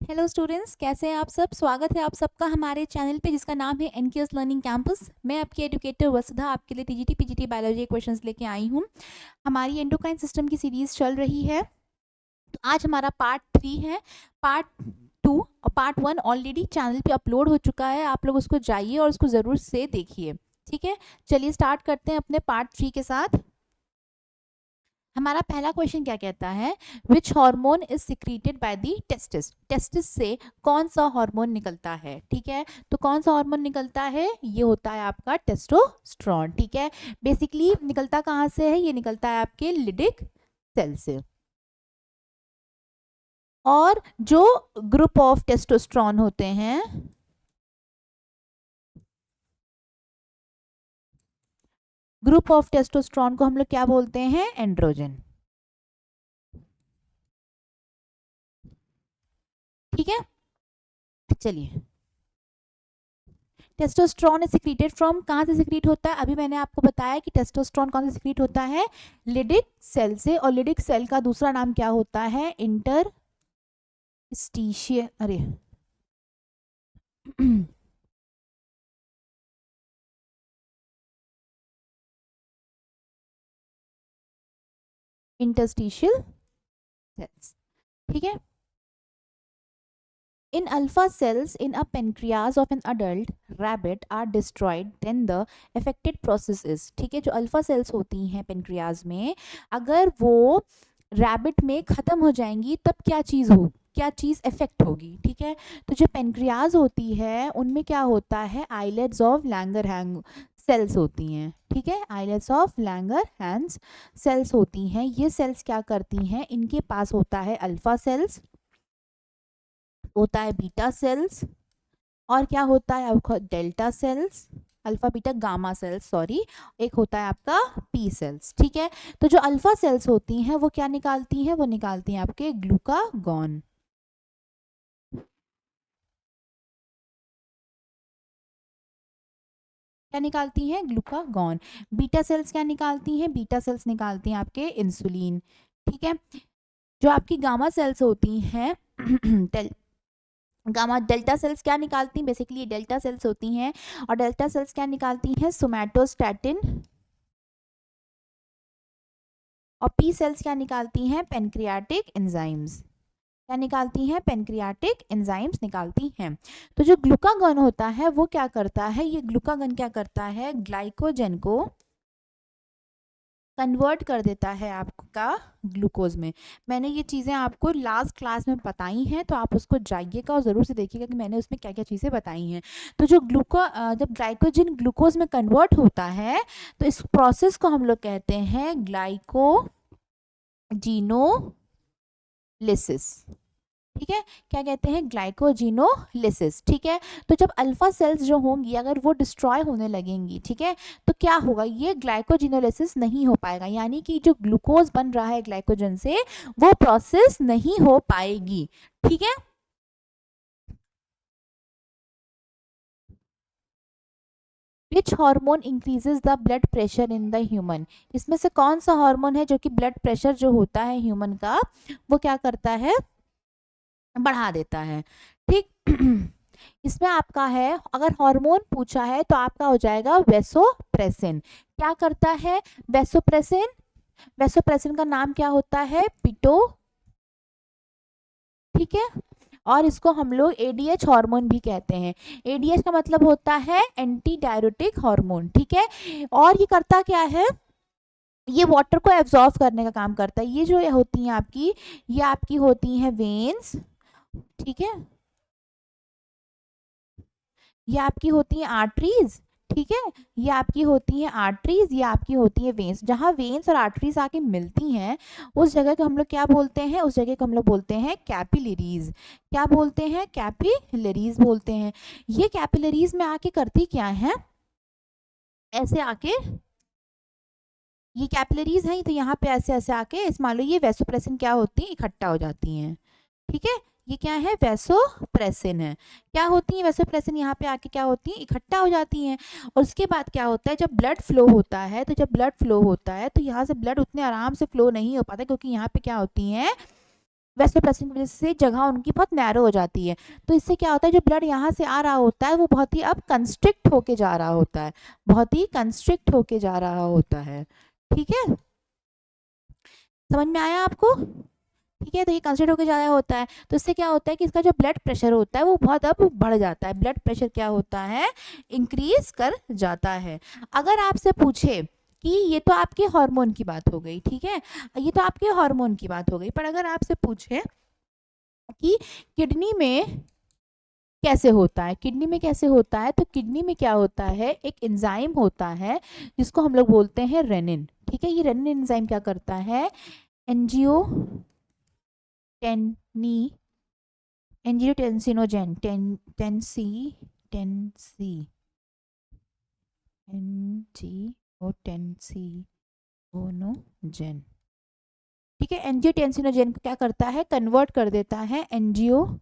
Hello students, कैसे हैं आप सब। स्वागत है आप सबका हमारे चैनल पे जिसका नाम है एनक्यूएस लर्निंग कैंपस। मैं आपकी एजुकेटर वसुधा आपके लिए टीजीटी पीजीटी बायोलॉजी क्वेश्चंस लेके आई हूँ। हमारी एंडोक्राइन सिस्टम की सीरीज चल रही है। तो आज हमारा पार्ट 3 है। पार्ट 2 और पार्ट 1 ऑलरेडी चैनल पे अपलोड हो चुका है। आप लोग उसको जाइए और उसको ज़रूर से देखिए। ठीक है, चलिए स्टार्ट करते हैं अपने पार्ट 3 के साथ। हमारा पहला क्वेश्चन क्या कहता है, which hormone is secreted by the testis. Testis से कौन सा हार्मोन निकलता है। ठीक है, तो कौन सा हार्मोन निकलता है, ये होता है आपका टेस्टोस्टेरोन। ठीक है, बेसिकली निकलता कहाँ से है, ये निकलता है आपके लिडिक सेल से। और जो ग्रुप ऑफ टेस्टोस्टेरोन होते हैं, ग्रुप ऑफ टेस्टोस्टेरोन को हम लोग क्या बोलते हैं, एंड्रोजन। ठीक है, चलिए टेस्टोस्टेरोन सिक्रीटेड फ्रॉम, कहाँ से सिक्रीट होता है, अभी मैंने आपको बताया कि टेस्टोस्टेरोन कौन से सिक्रीट होता है, लिडिक सेल से। और लिडिक सेल का दूसरा नाम क्या होता है, इंटरस्टिशियल, अरे इंटरस्टिशियल सेल्स। ठीक है, in alpha cells in a pancreas of an adult rabbit are destroyed, then the affected process is। ठीक है, जो अल्फा सेल्स होती हैं पेनक्रियाज में, अगर वो रैबिट में खत्म हो जाएंगी तब क्या चीज़ हो, क्या चीज़ इफेक्ट होगी। ठीक है, तो जो पेनक्रियाज होती है उनमें क्या होता है, आइलेट्स ऑफ लैंगरहैंस सेल्स होती हैं। ठीक है, आइलेट्स ऑफ लैंगरहैंस सेल्स होती हैं। ये सेल्स क्या करती हैं, इनके पास होता है अल्फा सेल्स, होता है बीटा सेल्स, और क्या होता है आपका delta cells, alpha beta gamma cells sorry, एक होता है आपका पी सेल्स। ठीक है, तो जो अल्फा सेल्स होती हैं वो क्या निकालती हैं, वो निकालती हैं आपके ग्लूकागॉन। क्या निकालती हैं, ग्लूकागॉन। बीटा सेल्स क्या निकालती हैं, बीटा सेल्स निकालती हैं आपके इंसुलिन। ठीक है, जो आपकी गामा सेल्स होती हैं गामा डेल्टा सेल्स क्या निकालती हैं, बेसिकली डेल्टा सेल्स होती हैं, और डेल्टा सेल्स क्या निकालती हैं, सोमैटोस्टैटिन। और पी सेल्स क्या निकालती हैं, पेनक्रियाटिक एंजाइम्स। क्या निकालती हैं, पेनक्रियाटिक एंजाइम्स निकालती हैं। तो जो ग्लूकागॉन होता है वो क्या करता है, ये ग्लूकागॉन क्या करता है, ग्लाइकोजन को कन्वर्ट कर देता है आपका ग्लूकोज में। मैंने ये चीज़ें आपको लास्ट क्लास में बताई हैं, तो आप उसको जाइएगा और ज़रूर से देखिएगा कि मैंने उसमें क्या क्या चीज़ें बताई हैं। तो जो जब ग्लाइकोजन ग्लूकोज में कन्वर्ट होता है तो इस प्रोसेस को हम लोग कहते हैं ग्लाइकोजिनोलिसिस। ठीक है, क्या कहते हैं, ग्लाइकोजिनोलिसिस। ठीक है, तो जब अल्फा सेल्स जो होंगी अगर वो डिस्ट्रॉय होने लगेंगी, ठीक है, तो क्या होगा, ये ग्लाइकोजिनोलिसिस नहीं हो पाएगा, यानी कि जो ग्लूकोज बन रहा है ग्लाइकोजन से वो प्रोसेस नहीं हो पाएगी। ठीक है, which hormone increases the blood pressure in the human. इसमें से कौन सा हार्मोन है जो कि ब्लड प्रेशर जो होता है ह्यूमन का वो क्या करता है, बढ़ा देता है। ठीक इसमें आपका है, अगर हार्मोन पूछा है तो आपका हो जाएगा वेसोप्रेसिन। क्या करता है, वेसोप्रेसिन, वेसोप्रेसिन का नाम क्या होता है, पिटो। ठीक है, और इसको हम लोग एडीएच हार्मोन भी कहते हैं। एडीएच का मतलब होता है एंटी डायरेटिक हार्मोन। ठीक है, और ये करता क्या है, ये वाटर को एब्जॉर्ब करने का काम करता है। ये जो होती हैं आपकी, ये आपकी होती हैं वेन्स। ठीक है, ये आपकी होती हैं आर्टरीज। ठीक है, ये आपकी होती हैं आर्टरीज, ये आपकी होती है वेन्स। जहाँ वेन्स और आर्टरीज आके मिलती हैं उस जगह को हम लोग क्या बोलते हैं, उस जगह को हम लोग बोलते हैं कैपिलरीज। क्या बोलते हैं, कैपिलरीज बोलते हैं। ये कैपिलरीज में आके करती क्या है, ऐसे आके, ये कैपिलरीज हैं तो यहाँ पे ऐसे ऐसे आके इस मान लो ये वेसोप्रेसिन क्या होती है, इकट्ठा हो जाती हैं। ठीक है, ये क्या है, वेसोप्रेसिन है। क्या होती है वेसोप्रेसिन, यहाँ पे आके क्या होती है, इकट्ठा हो जाती हैं। और उसके बाद क्या होता है, जब ब्लड फ्लो होता है, तो जब ब्लड फ्लो होता है तो यहाँ से ब्लड उतने आराम से फ्लो नहीं हो पाता, क्योंकि यहाँ पे क्या होती हैं, वेसोप्रेसिन की वजह से जगह उनकी बहुत नैरो हो जाती है। तो इससे क्या होता है, जो ब्लड यहाँ से आ रहा होता है वो बहुत ही अब कंस्ट्रिक्ट होके जा रहा होता है, बहुत ही कंस्ट्रिक्ट होके जा रहा होता है। ठीक है, समझ में आया आपको? ठीक है, तो ये कंसिडर होकर ज़्यादा होता है, तो इससे क्या होता है कि इसका जो ब्लड प्रेशर होता है वो बहुत अब बढ़ जाता है, ब्लड प्रेशर क्या होता है, इंक्रीज कर जाता है। अगर आपसे पूछे कि ये तो आपके हार्मोन की बात हो गई, ठीक है, ये तो आपके हार्मोन की बात हो गई, पर अगर आपसे पूछे कि किडनी में कैसे होता है, किडनी में कैसे होता है, तो किडनी में क्या होता है, एक एंजाइम होता है जिसको हम लोग बोलते हैं रेनिन। ठीक है, ये रेनिन एंजाइम क्या करता है, एंजियो टेनी एंजियोटेंसिनोजेन टेंसी टेंसी एंजियोटेंसिनोजेन, ठीक है, एंजियोटेंसिनोजेन को क्या करता है, कन्वर्ट कर देता है एंजियोटेंसिन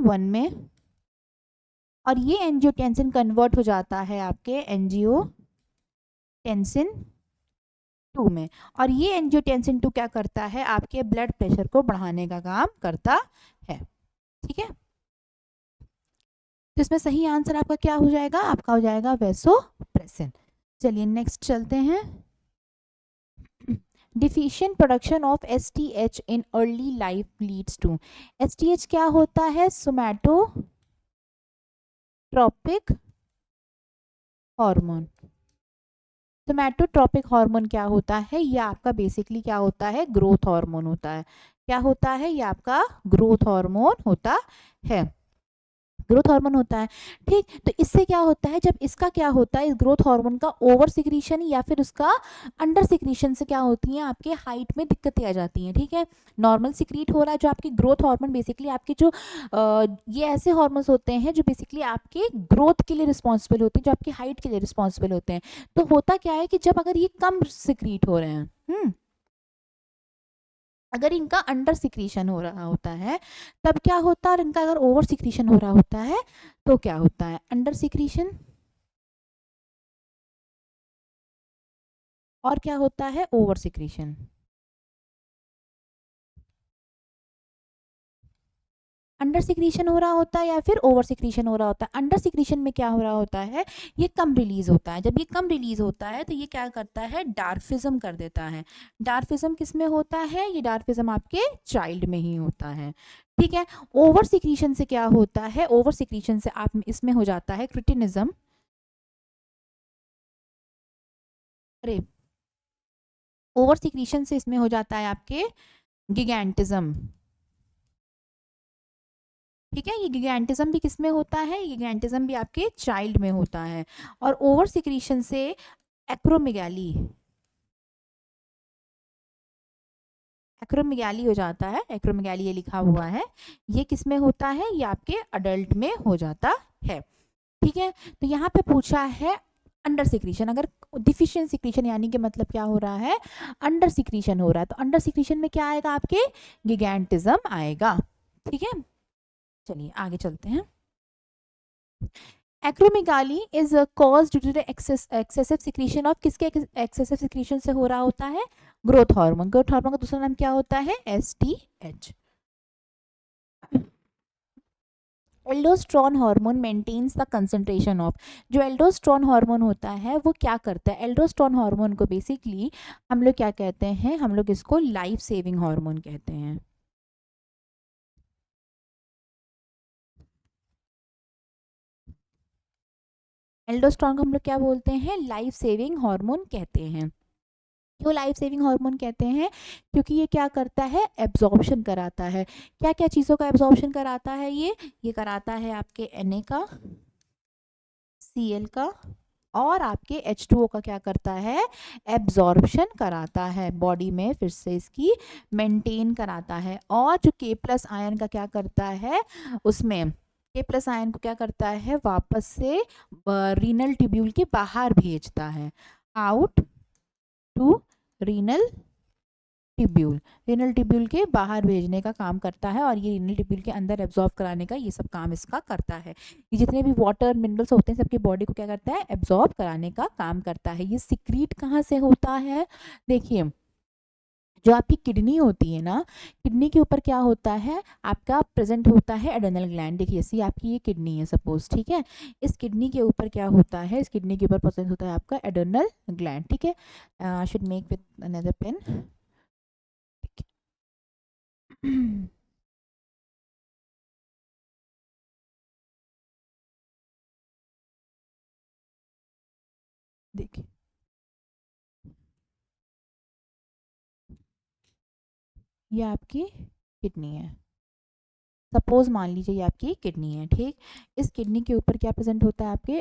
1 में, और ये एंजियोटेंसिन कन्वर्ट हो जाता है आपके एंजियोटेंसिन 2 में, और ये एंजियोटेंसिन 2 क्या करता है, आपके ब्लड प्रेशर को बढ़ाने का काम करता है। ठीक है, तो इसमें सही आंसर आपका क्या हो जाएगा, आपका हो जाएगा वेसोप्रेसिन। चलिए नेक्स्ट चलते हैं। Deficient production of STH in early life leads to, STH क्या होता है, सोमैटोट्रॉपिक हार्मोन। सोमैटोट्रॉपिक हार्मोन क्या होता है, ये आपका बेसिकली क्या होता है, ग्रोथ हार्मोन होता है। क्या होता है, ये आपका ग्रोथ हार्मोन होता है, ग्रोथ हार्मोन होता है। ठीक, तो इससे क्या होता है, जब इसका क्या होता है, इस ग्रोथ हार्मोन का ओवर सिक्रीशन या फिर उसका अंडर सिक्रीशन से क्या होती है, आपके हाइट में दिक्कतें आ जाती हैं। ठीक है, नॉर्मल सिक्रीट हो रहा है जो आपकी ग्रोथ हार्मोन, बेसिकली आपके जो ये ऐसे हार्मोन्स होते हैं जो बेसिकली आपके ग्रोथ के लिए रिस्पॉन्सिबल होते हैं, जो आपकी हाइट के लिए रिस्पॉन्सिबल होते हैं। तो होता क्या है कि जब अगर ये कम सिक्रीट हो रहे हैं, अगर इनका अंडर सिक्रीशन हो रहा होता है तब क्या होता है, और इनका अगर ओवर सिक्रीशन हो रहा होता है तो क्या होता है, अंडर सिक्रीशन, और क्या होता है, ओवर सिक्रीशन। अंडर सिक्रीशन हो रहा होता है या फिर ओवर सिक्रीशन हो रहा होता है। अंडर सिक्रीशन में क्या हो रहा होता है, ये कम रिलीज होता है, जब ये कम रिलीज होता है तो ये क्या करता है, डार्फिज्म कर देता है। डार्फिज्म किस में होता है, ये डार्फिज्म आपके चाइल्ड में ही होता है। ठीक है, ओवर सिक्रीशन से क्या होता है, ओवर सिक्रीशन से आप इसमें हो जाता है क्रिटिनिज्म, अरे ओवर सिक्रीशन से इसमें हो जाता है आपके गिगैंटिज्म। ठीक है, ये गिगैंटिज्म भी किस में होता है, गिगैंटिज्म भी आपके चाइल्ड में होता है। और ओवर सिक्रीशन से एक्रोमेगाली, एक्रोमेगाली हो जाता है, एक्रोमेगाली ये लिखा हुआ है, ये किस में होता है, ये आपके अडल्ट में हो जाता है। ठीक है, तो यहाँ पे पूछा है अंडर सिक्रीशन, अगर डिफिशिएंट सिक्रीशन यानी कि मतलब क्या हो रहा है, अंडर सिक्रीशन हो रहा है, तो अंडर सिक्रीशन में क्या आएगा, आपके गिगैंटिज्म आएगा। ठीक है, चलिए आगे चलते हैं। Acromegaly is cause due to the excessive secretion of, किसके एक्सेसिव सिक्रीशन से हो रहा होता है, ग्रोथ हार्मोन। ग्रोथ हार्मोन का दूसरा नाम क्या होता है, STH. Aldosterone hormone maintains the concentration of, जो एल्डोस्ट्रॉन हार्मोन होता है वो क्या करता है, एल्डोस्ट्रॉन हार्मोन को बेसिकली हम लोग क्या कहते हैं, हम लोग इसको लाइफ सेविंग हार्मोन कहते हैं। एल्डोस्ट्रॉन को हम लोग क्या बोलते हैं, लाइफ सेविंग हार्मोन कहते हैं। क्यों लाइफ सेविंग हार्मोन कहते हैं, क्योंकि ये क्या करता है, एब्जॉर्प्शन कराता है। क्या क्या चीज़ों का एब्जॉर्प्शन कराता है, ये कराता है आपके Na का, Cl का, और आपके H2O का क्या करता है, एब्जॉर्प्शन कराता है बॉडी में, फिर से इसकी मेंटेन कराता है। और जो K+ आयन का क्या करता है, उसमें K+ आयन को क्या करता है, वापस से रीनल ट्यूब्यूल के बाहर भेजता है, out to renal tubule, renal tubule के बाहर भेजने का काम करता है, और ये रीनल ट्यूब्यूल के अंदर एब्जॉर्ब कराने का ये सब काम इसका करता है। ये जितने भी वाटर मिनरल्स होते हैं सबकी बॉडी को क्या करता है, एब्जॉर्ब कराने का काम करता है। ये सिक्रीट कहाँ से होता है, देखिए जो आपकी किडनी होती है ना, किडनी के ऊपर क्या होता है आपका प्रेजेंट होता है एड्रेनल ग्लैंड। देखिए ऐसी आपकी ये किडनी है सपोज, ठीक है, इस किडनी के ऊपर क्या होता है, इस किडनी के ऊपर प्रेजेंट होता है आपका एड्रेनल ग्लैंड, ठीक है। Should make with another pen. देखिए ये आपकी किडनी है, सपोज मान लीजिए ये आपकी किडनी है, ठीक। इस किडनी के ऊपर क्या प्रेजेंट होता है आपके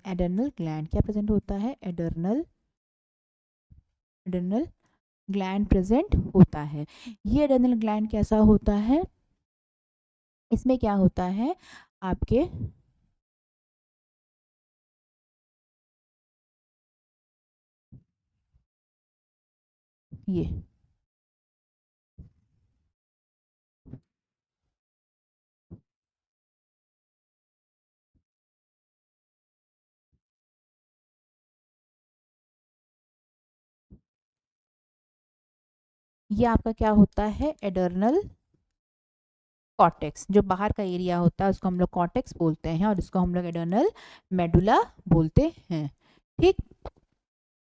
एडर्नल ग्लैंड, क्या प्रेजेंट होता है एडर्नल एडर्नल ग्लैंड प्रेजेंट होता है। ये एडर्नल ग्लैंड कैसा होता है, इसमें क्या होता है आपके ये आपका क्या होता है एडर्नल कॉर्टेक्स, जो बाहर का एरिया होता है उसको हम लोग कॉर्टेक्स बोलते हैं और इसको हम लोग एडर्नल मेडुला बोलते हैं, ठीक।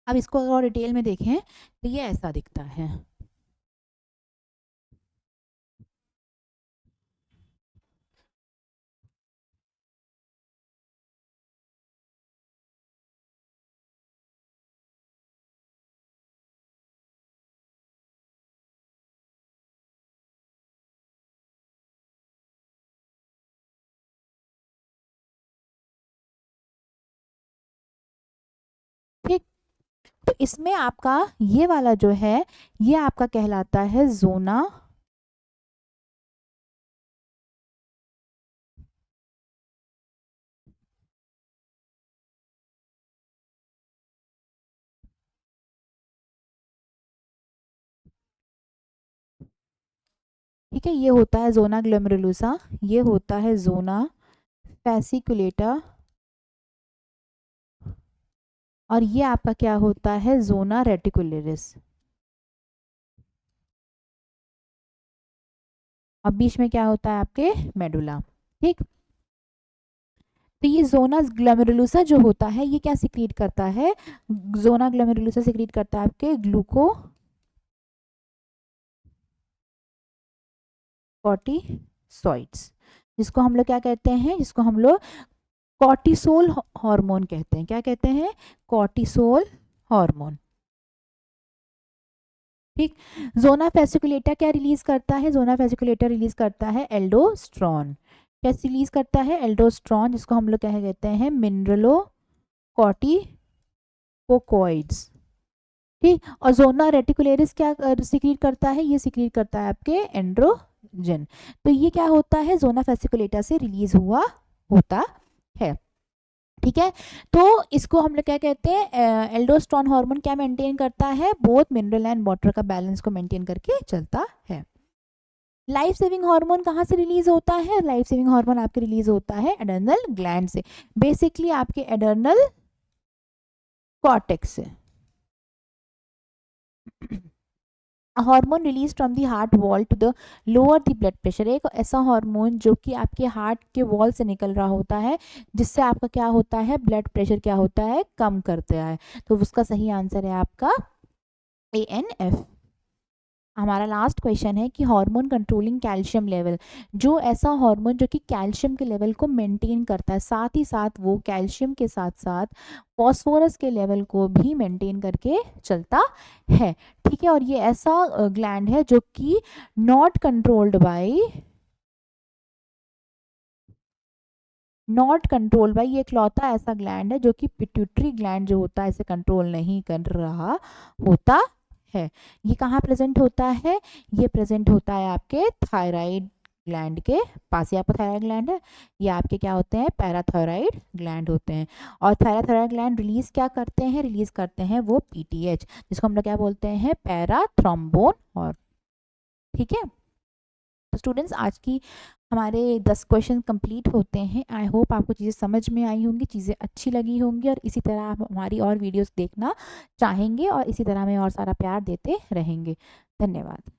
अब इसको और डिटेल में देखें तो ये ऐसा दिखता है। ठीक, तो इसमें आपका ये वाला जो है ये आपका कहलाता है जोना, ठीक है, ये होता है जोना ग्लोमेरुलोसा, ये होता है जोना फैसिकुलेटा और ये आपका क्या होता है जोना रेटिकुलरिस, और बीच में क्या होता है आपके मेडुला, ठीक। तो ये जोना ग्लोमेरुलोसा जो होता है ये क्या सिक्रीट करता है, जोना ग्लोमेरुलोसा सिक्रीट करता है आपके ग्लूकोकॉर्टिसॉइड्स, जिसको हम लोग क्या कहते हैं, जिसको हम लोग कॉर्टिसोल हार्मोन कहते हैं, क्या कहते हैं कॉर्टिसोल हार्मोन, ठीक। जोना फेसिकुलेटा क्या रिलीज करता है, जोना फेसिकुलेटा रिलीज करता है एल्डोस्ट्रॉन, क्या रिलीज करता है एल्डोस्ट्रॉन, जिसको हम लोग क्या कहते हैं मिनरलो कॉर्टिकोकॉइड्स, ठीक। और जोना रेटिकुलरिस क्या सिक्रीट करता है, ये सिक्रीट करता है आपके एंड्रोजन। तो ये क्या होता है जोना फेसिकुलेटा से रिलीज हुआ होता है, ठीक है। तो इसको हम लोग क्या कहते हैं एल्डोस्ट्रॉन हार्मोन क्या मेंटेन करता है, बोथ मिनरल एंड वाटर का बैलेंस को मेंटेन करके चलता है। लाइफ सेविंग हार्मोन कहाँ से रिलीज होता है, लाइफ सेविंग हार्मोन आपके रिलीज होता है एडर्नल ग्लैंड से, बेसिकली आपके एडर्नल कॉर्टेक्स से। Hormone release from the heart wall to the lower the blood pressure, एक ऐसा हार्मोन जो कि आपके हार्ट के वॉल से निकल रहा होता है जिससे आपका क्या होता है ब्लड प्रेशर क्या होता है कम करता है, तो उसका सही आंसर है आपका ANF। हमारा लास्ट क्वेश्चन है कि हार्मोन कंट्रोलिंग कैल्शियम लेवल, जो ऐसा हार्मोन जो कि कैल्शियम के लेवल को मेंटेन करता है, साथ ही साथ वो कैल्शियम के साथ साथ फॉस्फोरस के लेवल को भी मेंटेन करके चलता है, ठीक है। और ये ऐसा ग्लैंड है जो कि नॉट कंट्रोल्ड बाय ये इकलौता ऐसा ग्लैंड है जो कि पिट्यूटरी ग्लैंड जो होता है इसे कंट्रोल नहीं कर रहा होता है। ये कहाँ प्रेजेंट होता है, ये प्रेजेंट होता है आपके थायराइड ग्लैंड के पास, ही आपका थायराइड ग्लैंड है, ये आपके क्या होते हैं पैराथायराइड ग्लैंड होते हैं। और थायराथायराइड ग्लैंड रिलीज क्या करते हैं, रिलीज करते हैं वो PTH, जिसको हम लोग क्या बोलते हैं पैराथ्रोम्बोन, और ठीक है। तो स्टूडेंट्स आज की हमारे 10 क्वेश्चन कंप्लीट होते हैं। आई होप आपको चीज़ें समझ में आई होंगी, चीज़ें अच्छी लगी होंगी और इसी तरह आप हमारी और वीडियोस देखना चाहेंगे और इसी तरह हमें और सारा प्यार देते रहेंगे। धन्यवाद।